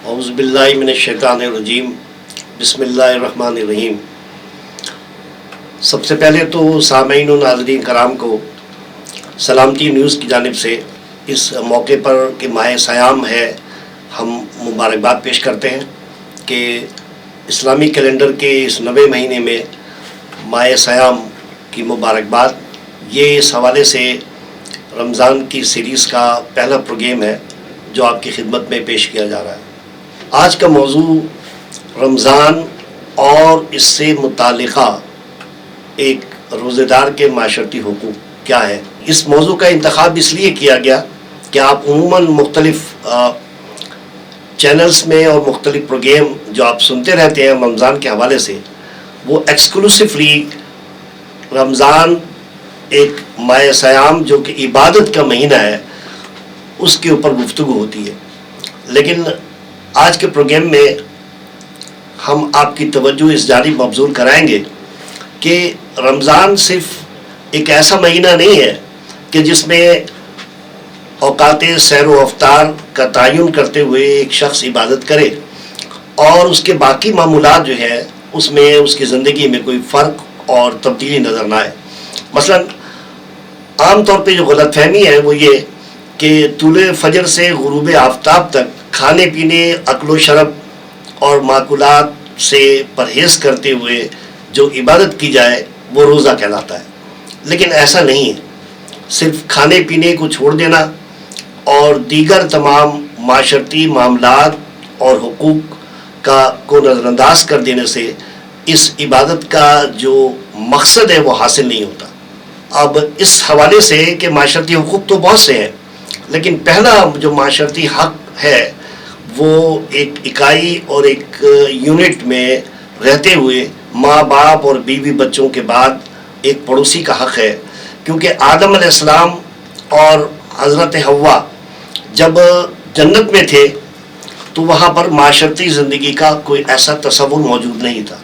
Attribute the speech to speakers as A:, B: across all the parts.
A: اعوذ باللہ من الشیطان الرجیم، بسم اللہ الرحمن الرحیم۔ سب سے پہلے تو سامعین و ناظرین کرام کو سلامتی نیوز کی جانب سے اس موقع پر کہ ماہ صیام ہے، ہم مبارکباد پیش کرتے ہیں کہ اسلامی کیلنڈر کے اس 90 مہینے میں ماہ صیام کی مبارکباد۔ یہ اس حوالے سے رمضان کی سیریز کا پہلا پروگرام ہے جو آپ کی خدمت میں پیش کیا جا رہا ہے۔ آج کا موضوع رمضان اور اس سے متعلقہ ایک روزے دار کے معاشرتی حقوق کیا ہے۔ اس موضوع کا انتخاب اس لیے کیا گیا کہ آپ عموماً مختلف چینلز میں اور مختلف پروگرام جو آپ سنتے رہتے ہیں رمضان کے حوالے سے، وہ ایکسکلوسیولی رمضان ایک ماہ صیام جو کہ عبادت کا مہینہ ہے اس کے اوپر گفتگو ہوتی ہے، لیکن آج کے پروگرام میں ہم آپ کی توجہ اس جانب مبذول کرائیں گے کہ رمضان صرف ایک ایسا مہینہ نہیں ہے کہ جس میں اوقات سیر و افطار کا تعین کرتے ہوئے ایک شخص عبادت کرے اور اس کے باقی معمولات جو ہے اس میں اس کی زندگی میں کوئی فرق اور تبدیلی نظر نہ آئے۔ مثلا عام طور پہ جو غلط فہمی ہے وہ یہ کہ طلوع فجر سے غروب آفتاب تک کھانے پینے، اکل و شرب اور ماکولات سے پرہیز کرتے ہوئے جو عبادت کی جائے وہ روزہ کہلاتا ہے، لیکن ایسا نہیں ہے۔ صرف کھانے پینے کو چھوڑ دینا اور دیگر تمام معاشرتی معاملات اور حقوق کو نظر انداز کر دینے سے اس عبادت کا جو مقصد ہے وہ حاصل نہیں ہوتا۔ اب اس حوالے سے کہ معاشرتی حقوق تو بہت سے ہیں، لیکن پہلا جو معاشرتی حق ہے وہ ایک اکائی اور ایک یونٹ میں رہتے ہوئے ماں باپ اور بیوی بچوں کے بعد ایک پڑوسی کا حق ہے، کیونکہ آدم علیہ السلام اور حضرت حوا جب جنت میں تھے تو وہاں پر معاشرتی زندگی کا کوئی ایسا تصور موجود نہیں تھا،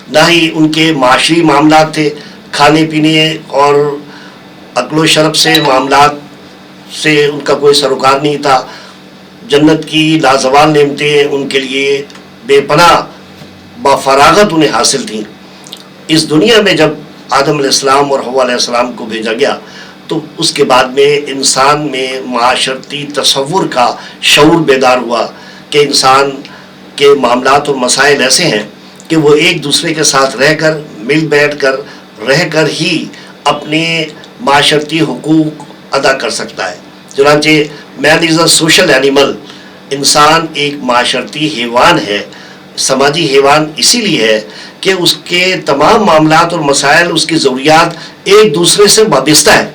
A: نہ ہی ان کے معاشی معاملات تھے۔ کھانے پینے اور اکل و شرب سے معاملات سے ان کا کوئی سروکار نہیں تھا۔ جنت کی لازوال نعمتیں ان کے لیے بے پناہ بفراغت انہیں حاصل تھیں۔ اس دنیا میں جب آدم علیہ السلام اور حوا علیہ السلام کو بھیجا گیا تو اس کے بعد میں انسان میں معاشرتی تصور کا شعور بیدار ہوا کہ انسان کے معاملات اور مسائل ایسے ہیں کہ وہ ایک دوسرے کے ساتھ رہ کر، مل بیٹھ کر رہ کر ہی اپنے معاشرتی حقوق ادا کر سکتا ہے۔ چنانچہ مین از اے سوشل اینیمل، انسان ایک معاشرتی حیوان ہے۔ سماجی حیوان اسی لیے ہے کہ اس کے تمام معاملات اور مسائل، اس کی ضروریات ایک دوسرے سے وابستہ ہے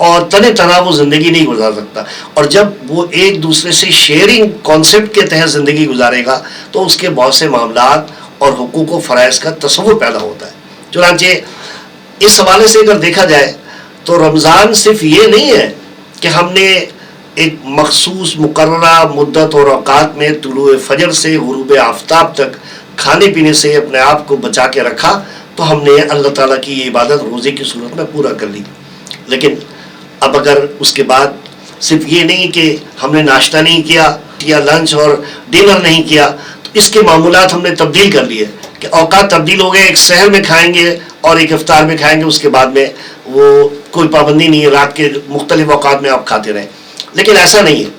A: اور تنہ تنہا وہ زندگی نہیں گزار سکتا، اور جب وہ ایک دوسرے سے شیئرنگ کانسیپٹ کے تحت زندگی گزارے گا تو اس کے بہت سے معاملات اور حقوق و فرائض کا تصور پیدا ہوتا ہے۔ چنانچہ اس حوالے سے اگر دیکھا جائے تو رمضان صرف یہ نہیں ہے کہ ہم نے ایک مخصوص مقررہ مدت اور اوقات میں طلوع فجر سے غروب آفتاب تک کھانے پینے سے اپنے آپ کو بچا کے رکھا تو ہم نے اللہ تعالیٰ کی یہ عبادت روزے کی صورت میں پورا کر لی، لیکن اب اگر اس کے بعد صرف یہ نہیں کہ ہم نے ناشتہ نہیں کیا یا لنچ اور ڈنر نہیں کیا، تو اس کے معمولات ہم نے تبدیل کر لیے کہ اوقات تبدیل ہو گئے، ایک سحر میں کھائیں گے اور ایک افطار میں کھائیں گے، اس کے بعد میں وہ کوئی پابندی نہیں ہے، رات کے مختلف اوقات میں آپ کھاتے رہیں، لیکن ایسا نہیں ہے۔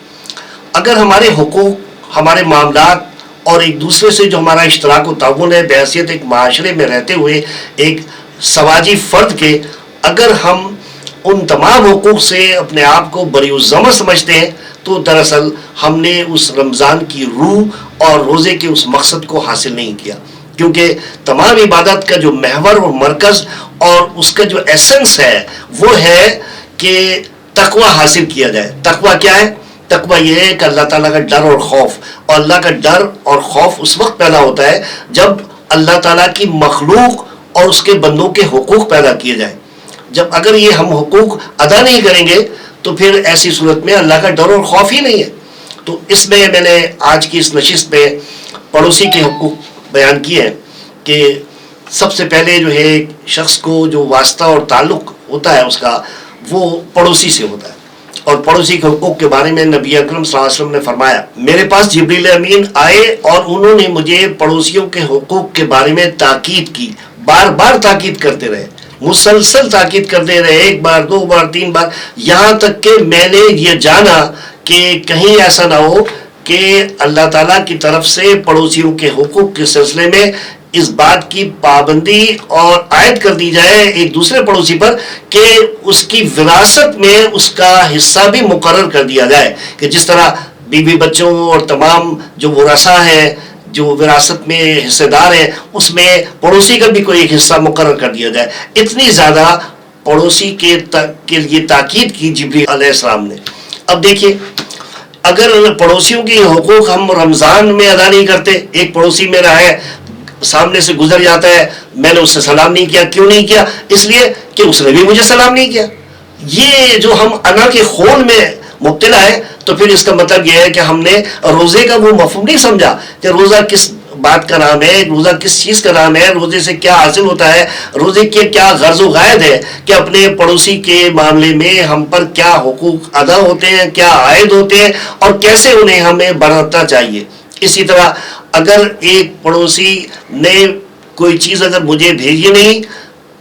A: اگر ہمارے حقوق، ہمارے معاملات اور ایک دوسرے سے جو ہمارا اشتراک و تعاون ہے بحیثیت ایک معاشرے میں رہتے ہوئے ایک سماجی فرد کے، اگر ہم ان تمام حقوق سے اپنے آپ کو بری الذمہ سمجھتے ہیں تو دراصل ہم نے اس رمضان کی روح اور روزے کے اس مقصد کو حاصل نہیں کیا، کیونکہ تمام عبادت کا جو محور اور مرکز اور اس کا جو ایسنس ہے وہ ہے کہ تقوی حاصل کیا جائے۔ تقوی کیا ہے؟ تقوی یہ ہے کہ اللہ تعالیٰ کا ڈر اور خوف، اور اللہ کا ڈر اور خوف اس وقت پیدا ہوتا ہے جب اللہ تعالیٰ کی مخلوق اور اس کے بندوں کے حقوق پیدا کیے جائیں۔ جب اگر یہ ہم حقوق ادا نہیں کریں گے تو پھر ایسی صورت میں اللہ کا ڈر اور خوف ہی نہیں ہے۔ تو اس میں نے آج کی اس نشست میں پڑوسی کے حقوق بیان کیے ہیں کہ سب سے پہلے جو ہے شخص کو جو واسطہ اور تعلق ہوتا ہے اس کا وہ پڑوسی سے ہوتا ہے۔ اور پڑوسی کے حقوق کے بارے میں نبی اکرم صلی اللہ علیہ وسلم نے فرمایا، میرے پاس جبریل امین آئے اور انہوں نے مجھے پڑوسیوں کے حقوق کے بارے میں تاکید کی، بار بار تاکید کرتے رہے، مسلسل تاکید کرتے رہے، ایک بار، دو بار، تین بار، یہاں تک کہ میں نے یہ جانا کہ کہیں ایسا نہ ہو کہ اللہ تعالیٰ کی طرف سے پڑوسیوں کے حقوق کے سلسلے میں اس بات کی پابندی اور عائد کر دی جائے ایک دوسرے پڑوسی پر کہ اس کی وراثت میں اس کا حصہ بھی مقرر کر دیا جائے، کہ جس طرح بیوی بچوں اور تمام جو ورثاء ہیں، جو وراثت میں حصے دار ہیں، اس میں پڑوسی کا بھی کوئی ایک حصہ مقرر کر دیا جائے۔ اتنی زیادہ پڑوسی کے لیے تاکید کی جبریل علیہ السلام نے۔ اب دیکھیے، اگر پڑوسیوں کے حقوق ہم رمضان میں ادا نہیں کرتے، ایک پڑوسی میرا ہے، سامنے سے گزر جاتا ہے، میں نے اس سے سلام نہیں کیا، کیوں نہیں کیا؟ اس لیے کہ اس نے بھی مجھے سلام نہیں کیا۔ یہ جو ہم انا کے خون میں مبتلا ہے، تو پھر اس کا مطلب یہ ہے کہ ہم نے روزے کا وہ مفہوم نہیں سمجھا کہ روزہ کس بات کا نام ہے، روزہ کس چیز کا نام ہے، روزے سے کیا حاصل ہوتا ہے، روزے کے کیا غرض و غائد ہے، کہ اپنے پڑوسی کے معاملے میں ہم پر کیا حقوق ادا ہوتے ہیں، کیا عائد ہوتے ہیں، اور کیسے انہیں ہمیں برتنا چاہیے۔ اسی طرح اگر ایک پڑوسی نے کوئی چیز اگر مجھے بھیجی نہیں،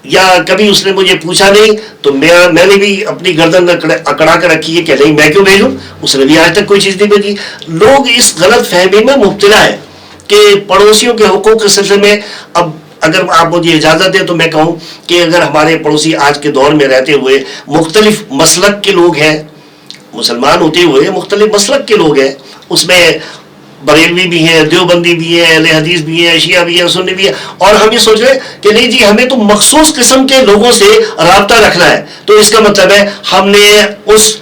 A: یا کبھی اس نے مجھے پوچھا نہیں، تو میں نے بھی اپنی گردن اکڑا کر رکھی ہے کہ نہیں، میں کیوں بھیجوں، اس نے بھی آج تک کوئی چیز نہیں بھیجی۔ لوگ اس غلط فہمی میں مبتلا ہے کہ پڑوسیوں کے حقوق کے سلسلے میں۔ اب اگر آپ مجھے اجازت دیں تو میں کہوں کہ اگر ہمارے پڑوسی آج کے دور میں رہتے ہوئے مختلف مسلک کے لوگ ہیں، مسلمان ہوتے ہوئے مختلف مسلک کے لوگ ہیں، اس میں بریلوی بھی ہیں، دیوبندی بھی ہیں، اہل حدیث بھی ہیں، شیعہ بھی ہیں، سنی بھی ہیں، اور ہم یہ سوچ رہے ہیں کہ نہیں جی ہمیں تو مخصوص قسم کے لوگوں سے رابطہ رکھنا ہے، تو اس کا مطلب ہے ہم نے اس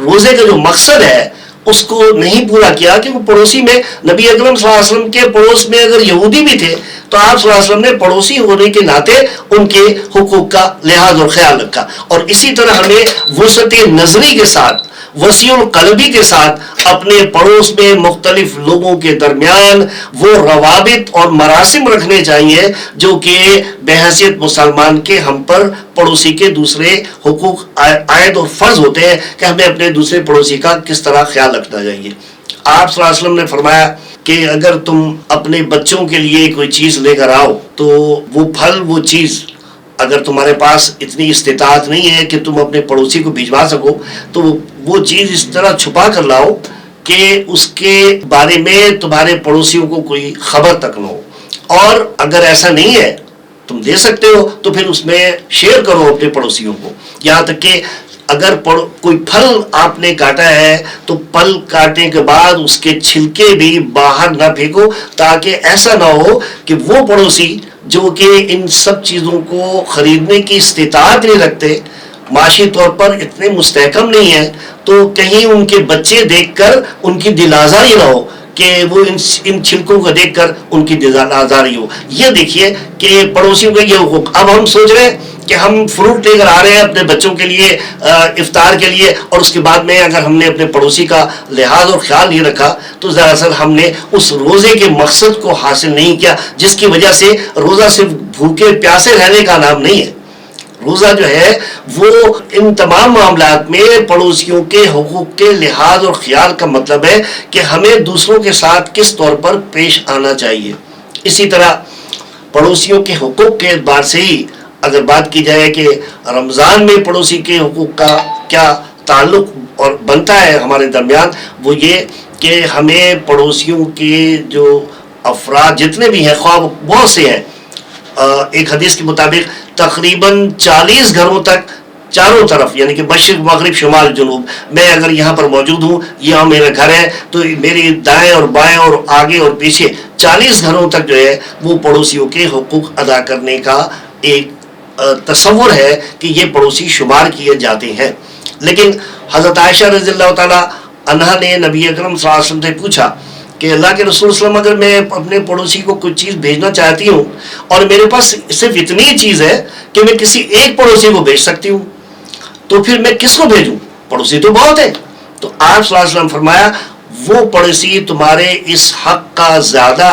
A: روزے کا جو مقصد ہے اس کو نہیں پورا کیا، کہ وہ پڑوسی میں نبی اکرم صلی اللہ علیہ وسلم کے پڑوس میں اگر یہودی بھی تھے تو آپ صلی اللہ علیہ وسلم نے پڑوسی ہونے کے ناطے ان کے حقوق کا لحاظ اور خیال رکھا۔ اور اسی طرح ہمیں وسعت نظری کے ساتھ، وسیع القلبی کے ساتھ اپنے پڑوس میں مختلف لوگوں کے درمیان وہ روابط اور مراسم رکھنے چاہیے جو کہ بحیثیت مسلمان کے ہم پر پڑوسی کے دوسرے حقوق عائد اور فرض ہوتے ہیں، کہ ہمیں اپنے دوسرے پڑوسی کا کس طرح خیال رکھنا چاہیے۔ آپ صلی اللہ علیہ وسلم نے فرمایا کہ اگر تم اپنے بچوں کے لیے کوئی چیز لے کر آؤ تو وہ پھل، وہ چیز اگر تمہارے پاس اتنی استطاعت نہیں ہے کہ تم اپنے پڑوسی کو بھجوا سکو، تو وہ چیز اس طرح چھپا کر لاؤ کہ اس کے بارے میں تمہارے پڑوسیوں کو کوئی خبر تک نہ ہو۔ اور اگر ایسا نہیں ہے، تم دے سکتے ہو، تو پھر اس میں شیئر کرو اپنے پڑوسیوں کو۔ یہاں تک کہ اگر کوئی پھل آپ نے کاٹا ہے تو پھل کاٹنے کے بعد اس کے چھلکے بھی باہر نہ پھینکو، تاکہ ایسا نہ ہو کہ وہ پڑوسی جو کہ ان سب چیزوں کو خریدنے کی استطاعت نہیں رکھتے، معاشی طور پر اتنے مستحکم نہیں ہیں، تو کہیں ان کے بچے دیکھ کر ان کی دل آزاری نہ ہو، کہ وہ ان چھلکوں کو دیکھ کر ان کی دل آزاری ہو۔ یہ دیکھیے کہ پڑوسیوں کا یہ حقوق۔ اب ہم سوچ رہے ہیں کہ ہم فروٹ لے کر آ رہے ہیں اپنے بچوں کے لیے افطار کے لیے، اور اس کے بعد میں اگر ہم نے اپنے پڑوسی کا لحاظ اور خیال نہیں رکھا تو دراصل ہم نے اس روزے کے مقصد کو حاصل نہیں کیا، جس کی وجہ سے روزہ صرف بھوکے پیاسے رہنے کا نام نہیں ہے۔ روزہ جو ہے وہ ان تمام معاملات میں پڑوسیوں کے حقوق کے لحاظ اور خیال کا مطلب ہے کہ ہمیں دوسروں کے ساتھ کس طور پر پیش آنا چاہیے۔ اسی طرح پڑوسیوں کے حقوق کے اعتبار سے ہی اگر بات کی جائے کہ رمضان میں پڑوسی کے حقوق کا کیا تعلق اور بنتا ہے ہمارے درمیان، وہ یہ کہ ہمیں پڑوسیوں کے جو افراد جتنے بھی ہیں، خواہ بہت سے ہیں، ایک حدیث کے مطابق تقریباً 40 گھروں تک چاروں طرف، یعنی کہ مشرق، مغرب، شمال، جنوب، میں اگر یہاں پر موجود ہوں، یہاں میرا گھر ہے، تو میری دائیں اور بائیں اور آگے اور پیچھے 40 گھروں تک جو ہے وہ پڑوسیوں کے حقوق ادا کرنے کا ایک تصور ہے کہ یہ پڑوسی شمار کیے جاتے ہیں۔ لیکن حضرت عائشہ رضی اللہ تعالیٰ عنہا نے نبی اکرم صلی اللہ علیہ وسلم سے پوچھا کہ اللہ کے رسول صلی اللہ علیہ وسلم، اگر میں اپنے پڑوسی کو کچھ چیز بھیجنا چاہتی ہوں اور میرے پاس صرف اتنی چیز ہے کہ میں کسی ایک پڑوسی کو بھیج سکتی ہوں، تو پھر میں کس کو بھیجوں؟ پڑوسی تو بہت ہے۔ تو آپ صلی اللہ علیہ وسلم فرمایا، وہ پڑوسی تمہارے اس حق کا زیادہ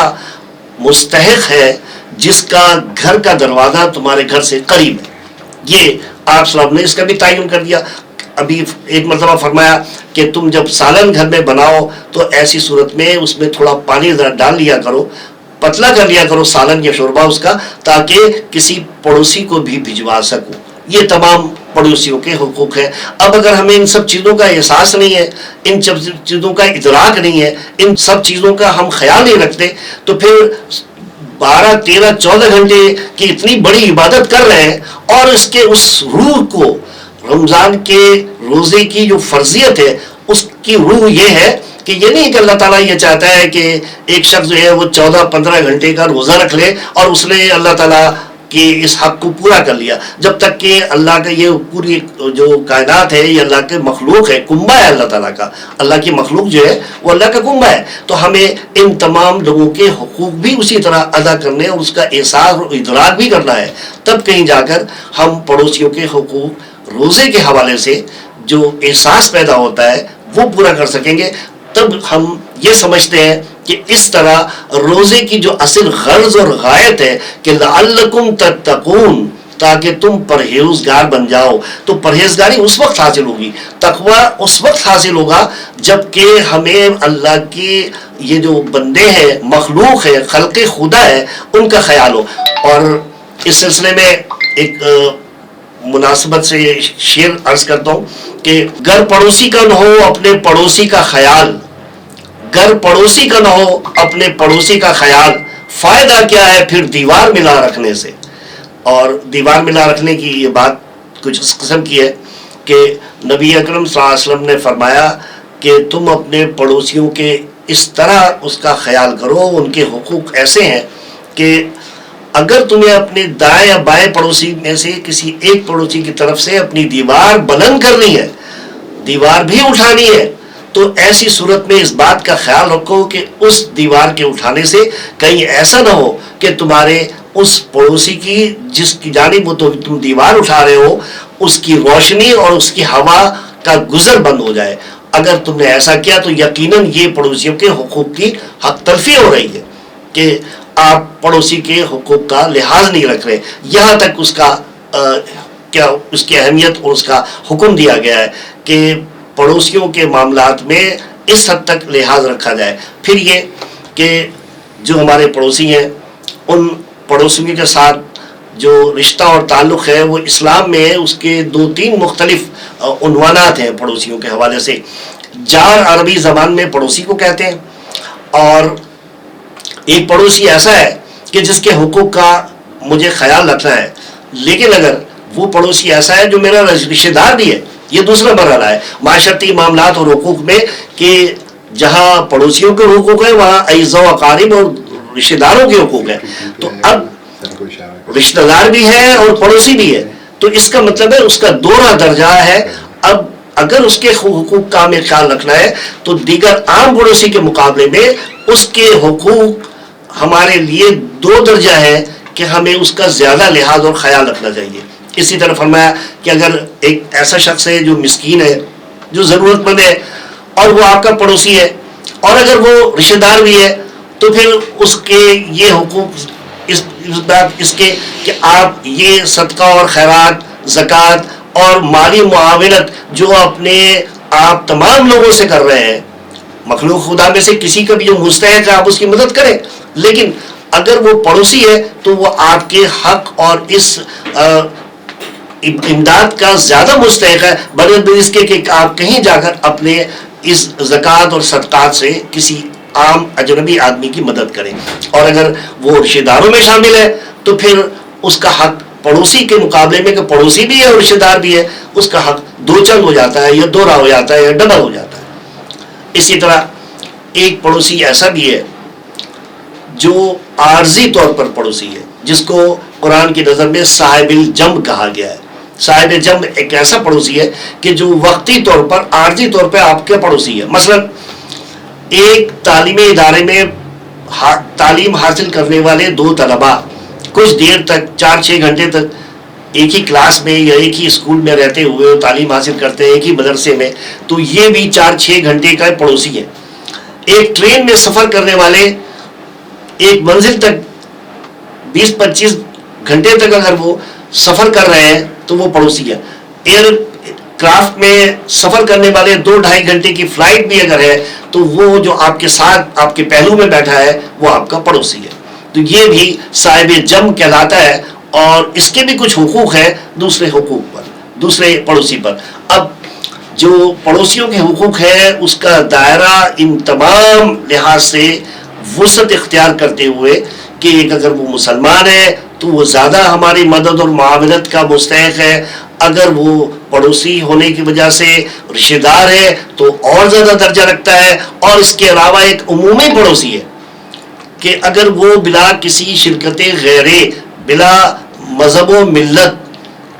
A: مستحق ہے جس کا گھر کا دروازہ تمہارے گھر سے قریب ہے۔ یہ آپ صلی اللہ علیہ وسلم نے اس کا بھی تعین کر دیا۔ ابھی ایک مرتبہ فرمایا کہ تم جب سالن گھر میں بناؤ تو ایسی صورت میں اس میں تھوڑا پانی ڈال لیا کرو، پتلا کر لیا کرو سالن یا شوربہ اس کا، تاکہ کسی پڑوسی کو بھی بھجوا سکو۔ یہ تمام پڑوسیوں کے حقوق ہیں۔ اب اگر ہمیں ان سب چیزوں کا احساس نہیں ہے، ان سب چیزوں کا ادراک نہیں ہے، ان سب چیزوں کا ہم خیال نہیں رکھتے، تو پھر 12 13 14 گھنٹے کی اتنی بڑی عبادت کر رہے ہیں، اور اس کے اس روح کو، رمضان کے روزے کی جو فرضیت ہے اس کی روح یہ ہے کہ یہ نہیں کہ اللہ تعالیٰ یہ چاہتا ہے کہ ایک شخص جو ہے وہ 14 15 گھنٹے کا روزہ رکھ لے اور اس نے اللہ تعالیٰ کہ اس حق کو پورا کر لیا، جب تک کہ اللہ کا یہ پوری جو کائنات ہے یہ اللہ کے مخلوق ہے، کنبہ ہے اللہ تعالیٰ کا، اللہ کی مخلوق جو ہے وہ اللہ کا کنبہ ہے، تو ہمیں ان تمام لوگوں کے حقوق بھی اسی طرح ادا کرنے اور اس کا احساس اور ادراک بھی کرنا ہے، تب کہیں جا کر ہم پڑوسیوں کے حقوق روزے کے حوالے سے جو احساس پیدا ہوتا ہے وہ پورا کر سکیں گے۔ تب ہم یہ سمجھتے ہیں کہ اس طرح روزے کی جو اصل غرض اور غایت ہے کہ لعلکم تتقون، تاکہ تم پرہیزگار بن جاؤ، تو پرہیزگاری اس وقت حاصل ہوگی، تقوی اس وقت حاصل ہوگا جب کہ ہمیں اللہ کی یہ جو بندے ہیں، مخلوق ہے، خلق خدا ہے، ان کا خیال ہو۔ اور اس سلسلے میں ایک مناسبت سے شعر عرض کرتا ہوں کہ گر پڑوسی کا نہ ہو اپنے پڑوسی کا خیال، گر پڑوسی کا نہ ہو اپنے پڑوسی کا خیال، فائدہ کیا ہے پھر دیوار ملا رکھنے سے۔ اور دیوار ملا رکھنے کی یہ بات کچھ اس قسم کی ہے کہ نبی اکرم صلی اللہ علیہ وسلم نے فرمایا کہ تم اپنے پڑوسیوں کے اس طرح اس کا خیال کرو، ان کے حقوق ایسے ہیں کہ اگر تمہیں اپنے دائیں یا بائیں پڑوسی میں سے کسی ایک پڑوسی کی طرف سے اپنی دیوار بلند کرنی ہے، دیوار بھی اٹھانی ہے، تو ایسی صورت میں اس بات کا خیال رکھو کہ اس دیوار کے اٹھانے سے کہیں ایسا نہ ہو کہ تمہارے اس پڑوسی کی جس کی جانب وہ تم دیوار اٹھا رہے ہو اس کی روشنی اور اس کی ہوا کا گزر بند ہو جائے۔ اگر تم نے ایسا کیا تو یقیناً یہ پڑوسیوں کے حقوق کی حق تلفی ہو رہی ہے کہ آپ پڑوسی کے حقوق کا لحاظ نہیں رکھ رہے، یہاں تک اس کا کیا اس کی اہمیت اور اس کا حکم دیا گیا ہے کہ پڑوسیوں کے معاملات میں اس حد تک لحاظ رکھا جائے۔ پھر یہ کہ جو ہمارے پڑوسی ہیں ان پڑوسیوں کے ساتھ جو رشتہ اور تعلق ہے وہ اسلام میں اس کے 2-3 مختلف عنوانات ہیں پڑوسیوں کے حوالے سے۔ جار عربی زبان میں پڑوسی کو کہتے ہیں، اور ایک پڑوسی ایسا ہے کہ جس کے حقوق کا مجھے خیال رکھنا ہے، لیکن اگر وہ پڑوسی ایسا ہے جو میرا رشتہ دار بھی ہے، یہ دوسرا مرحلہ ہے معاشرتی معاملات اور حقوق میں کہ جہاں پڑوسیوں کے حقوق ہیں وہاں اعزاء و اقارب اور رشتہ داروں کے حقوق ہیں۔ تو اب رشتہ دار بھی ہے اور پڑوسی بھی ہے، تو اس کا مطلب ہے اس کا دوہرا درجہ ہے۔ اب اگر اس کے حقوق کا ہمیں خیال رکھنا ہے تو دیگر عام پڑوسی کے مقابلے میں اس کے حقوق ہمارے لیے 2 درجہ ہے کہ ہمیں اس کا زیادہ لحاظ اور خیال رکھنا چاہیے۔ اسی طرح فرمایا کہ اگر ایک ایسا شخص ہے جو مسکین ہے، جو ضرورت مند ہے، اور وہ آپ کا پڑوسی ہے، اور اگر وہ رشتہ دار بھی ہے، تو پھر اس کے یہ حقوق اس کے کہ آپ یہ صدقہ اور خیرات، زکوٰۃ اور مالی معاونت جو اپنے آپ تمام لوگوں سے کر رہے ہیں، مخلوق خدا میں سے کسی کا بھی جو مستحق ہے آپ اس کی مدد کریں، لیکن اگر وہ پڑوسی ہے تو وہ آپ کے حق اور اس امداد کا زیادہ مستحق ہے بنسبت اس کے کہ آپ کہیں جا کر اپنے اس زکوٰۃ اور صدقات سے کسی عام اجنبی آدمی کی مدد کریں۔ اور اگر وہ رشتہ داروں میں شامل ہے تو پھر اس کا حق پڑوسی کے مقابلے میں کہ پڑوسی بھی ہے اور رشتہ دار بھی ہے، اس کا حق 2 چند ہو جاتا ہے یا دوہرا ہو جاتا ہے یا ڈبل ہو جاتا ہے۔ اسی طرح ایک پڑوسی ایسا بھی ہے جو عارضی طور پر پڑوسی ہے، جس کو قرآن کی نظر میں صاحب الجنب کہا گیا ہے۔ صاحب جنب ایک ایسا پڑوسی ہے کہ جو وقتی طور پر، عارضی طور پر آپ کے پڑوسی ہے۔ مثلا ایک تعلیمی ادارے میں تعلیم حاصل کرنے والے 2 طلباء کچھ دیر تک 4-6 گھنٹے تک ایک ہی کلاس میں یا ایک ہی اسکول میں رہتے ہوئے تعلیم حاصل کرتے ہیں، ایک ہی مدرسے میں، تو یہ بھی 4-6 گھنٹے کا پڑوسی ہے۔ ایک ٹرین میں سفر کرنے والے ایک منزل تک 20-25 گھنٹے تک اگر وہ سفر کر رہے ہیں تو وہ پڑوسی ہے۔ کرافٹ میں سفر کرنے والے 2-2.5 گھنٹے کی فلائٹ بھی اگر ہے تو وہ جو آپ کے ساتھ آپ کے پہلو میں بیٹھا ہے وہ آپ کا پڑوسی ہے، تو یہ بھی صاحب جم کہلاتا ہے، اور اس کے بھی کچھ حقوق ہیں دوسرے حقوق پر، دوسرے پڑوسی پر۔ اب جو پڑوسیوں کے حقوق ہے اس کا دائرہ ان تمام لحاظ سے وسعت اختیار کرتے ہوئے کہ اگر وہ مسلمان ہے تو وہ زیادہ ہماری مدد اور معاونت کا مستحق ہے، اگر وہ پڑوسی ہونے کی وجہ سے رشتہ دار ہے تو اور زیادہ درجہ رکھتا ہے، اور اس کے علاوہ ایک عمومی پڑوسی ہے کہ اگر وہ بلا کسی شرکت غیرے، بلا مذہب و ملت،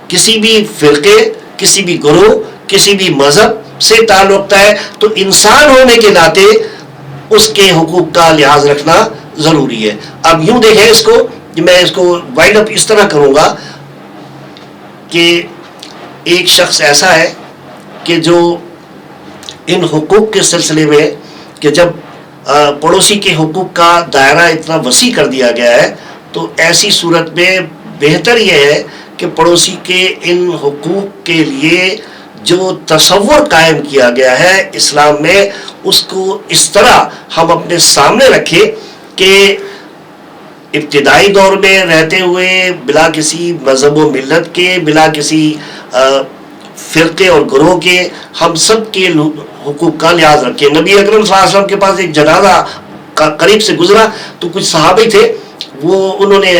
A: کسی بھی فرقے، کسی بھی گروہ، کسی بھی مذہب سے تعلق رکھتا ہے تو انسان ہونے کے ناطے اس کے حقوق کا لحاظ رکھنا ضروری ہے۔ اب یوں دیکھیں اس کو، میں اس کو وائنڈ اپ اس طرح کروں گا کہ ایک شخص ایسا ہے کہ جو ان حقوق کے سلسلے میں کہ جب پڑوسی کے حقوق کا دائرہ اتنا وسیع کر دیا گیا ہے تو ایسی صورت میں بہتر یہ ہے کہ پڑوسی کے ان حقوق کے لیے جو تصور قائم کیا گیا ہے اسلام میں اس کو اس طرح ہم اپنے سامنے رکھیں کہ ابتدائی دور میں رہتے ہوئے بلا کسی مذہب و ملت کے، بلا کسی فرقے اور گروہ کے، ہم سب کے حقوق کا لحاظ رکھیں۔ نبی اکرم صلی اللہ علیہ وسلم کے پاس ایک جنازہ قریب سے گزرا تو کچھ صحابی تھے، وہ انہوں نے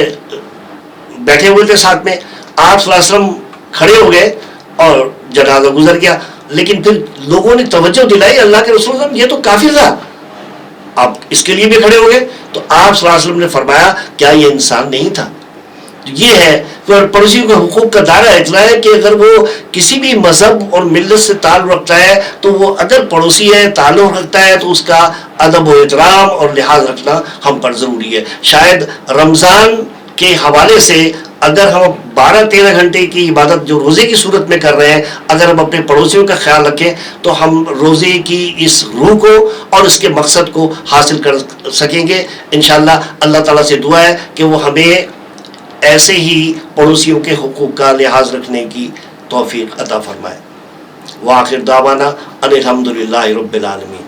A: بیٹھے ہوئے تھے ساتھ میں، آپ صلی اللہ علیہ وسلم کھڑے ہو گئے اور جنازہ گزر گیا، لیکن پھر لوگوں نے توجہ دلائی اللہ کے رسول صلی اللہ علیہ وسلم یہ تو کافر تھا، آپ اس کے لیے بھی کھڑے ہو گئے، تو آپ صلی اللہ علیہ وسلم نے فرمایا کیا یہ انسان نہیں تھا؟ یہ ہے پڑوسیوں کے حقوق کا دائرہ اتنا ہے کہ اگر وہ کسی بھی مذہب اور ملت سے تعلق رکھتا ہے تو وہ اگر پڑوسی ہے، تعلق رکھتا ہے تو اس کا ادب و احترام اور لحاظ رکھنا ہم پر ضروری ہے۔ شاید رمضان کے حوالے سے اگر ہم 12-13 گھنٹے کی عبادت جو روزے کی صورت میں کر رہے ہیں، اگر ہم اپنے پڑوسیوں کا خیال رکھیں تو ہم روزے کی اس روح کو اور اس کے مقصد کو حاصل کر سکیں گے انشاءاللہ۔ اللہ تعالیٰ سے دعا ہے کہ وہ ہمیں ایسے ہی پڑوسیوں کے حقوق کا لحاظ رکھنے کی توفیق عطا فرمائے۔ وآخر دعوانا ان الحمدللہ رب العالمین۔